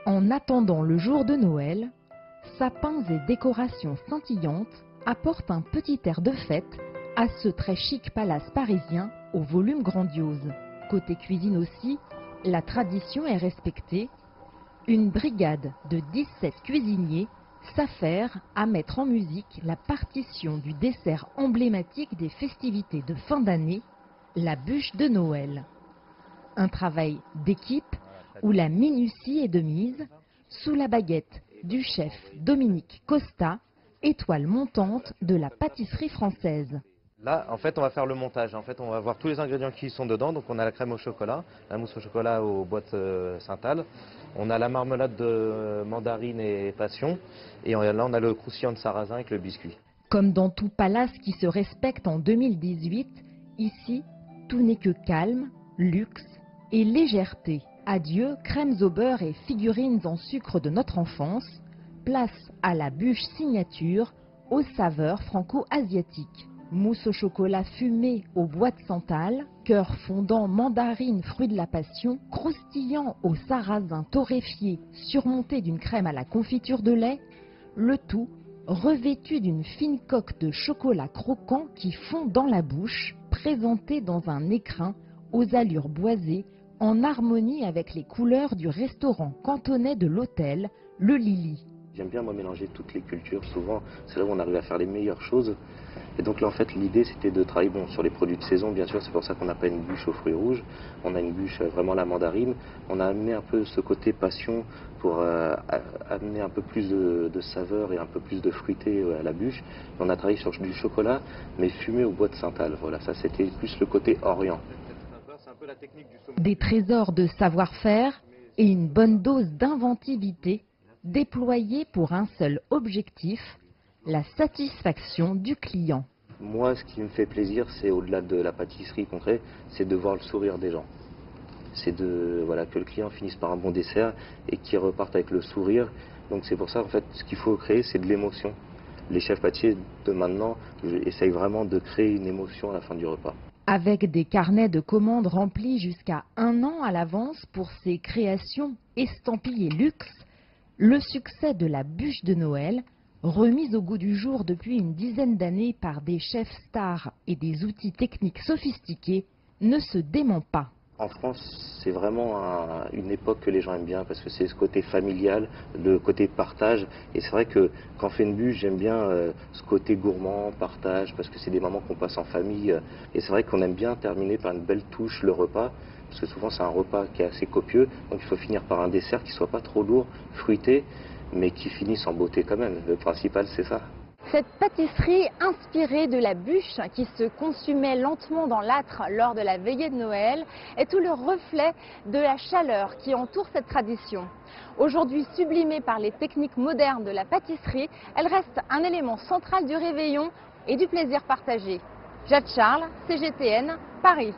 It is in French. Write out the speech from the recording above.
En attendant le jour de Noël, sapins et décorations scintillantes apportent un petit air de fête à ce très chic palace parisien au volume grandiose. Côté cuisine aussi, la tradition est respectée. Une brigade de 17 cuisiniers s'affaire à mettre en musique la partition du dessert emblématique des festivités de fin d'année, la bûche de Noël. Un travail d'équipe où la minutie est de mise, sous la baguette du chef Dominique Costa, étoile montante de la pâtisserie française. Là, en fait, on va faire le montage. En fait, on va voir tous les ingrédients qui sont dedans. Donc, on a la crème au chocolat, la mousse au chocolat aux boîtes Saint-Al. On a la marmelade de mandarine et passion. Et là, on a le croustillant de sarrasin avec le biscuit. Comme dans tout palace qui se respecte en 2018, ici, tout n'est que calme, luxe et légèreté. Adieu crèmes au beurre et figurines en sucre de notre enfance. Place à la bûche signature aux saveurs franco-asiatiques. Mousse au chocolat fumé aux bois de santal, cœur fondant mandarine fruit de la passion, croustillant au sarrasin torréfié surmonté d'une crème à la confiture de lait, le tout revêtu d'une fine coque de chocolat croquant qui fond dans la bouche, présenté dans un écrin aux allures boisées en harmonie avec les couleurs du restaurant cantonais de l'hôtel, le Lily. J'aime bien moi mélanger toutes les cultures, souvent c'est là où on arrive à faire les meilleures choses. Et donc là en fait l'idée c'était de travailler sur les produits de saison bien sûr, c'est pour ça qu'on n'a pas une bûche aux fruits rouges, on a une bûche vraiment la mandarine. On a amené un peu ce côté passion pour amener un peu plus de saveur et un peu plus de fruité à la bûche. Et on a travaillé sur du chocolat mais fumé au bois de Saint-Al, voilà ça c'était plus le côté orient. Des trésors de savoir-faire et une bonne dose d'inventivité déployés pour un seul objectif, la satisfaction du client. Moi, ce qui me fait plaisir, c'est au-delà de la pâtisserie qu'on crée, c'est de voir le sourire des gens. C'est que le client finisse par un bon dessert et qu'il reparte avec le sourire. Donc c'est pour ça, en fait, ce qu'il faut créer, c'est de l'émotion. Les chefs pâtissiers de maintenant essayent vraiment de créer une émotion à la fin du repas. Avec des carnets de commandes remplis jusqu'à 1 an à l'avance pour ces créations estampillées luxe, le succès de la bûche de Noël, remise au goût du jour depuis une dizaine d'années par des chefs stars et des outils techniques sophistiqués, ne se dément pas. En France, c'est vraiment une époque que les gens aiment bien parce que c'est ce côté familial, le côté partage. Et c'est vrai que quand on fait une bûche, j'aime bien ce côté gourmand, partage, parce que c'est des moments qu'on passe en famille. Et c'est vrai qu'on aime bien terminer par une belle touche le repas, parce que souvent c'est un repas qui est assez copieux. Donc il faut finir par un dessert qui ne soit pas trop lourd, fruité, mais qui finisse en beauté quand même. Le principal, c'est ça. Cette pâtisserie inspirée de la bûche qui se consumait lentement dans l'âtre lors de la veillée de Noël est tout le reflet de la chaleur qui entoure cette tradition. Aujourd'hui sublimée par les techniques modernes de la pâtisserie, elle reste un élément central du réveillon et du plaisir partagé. Jade Charles, CGTN, Paris.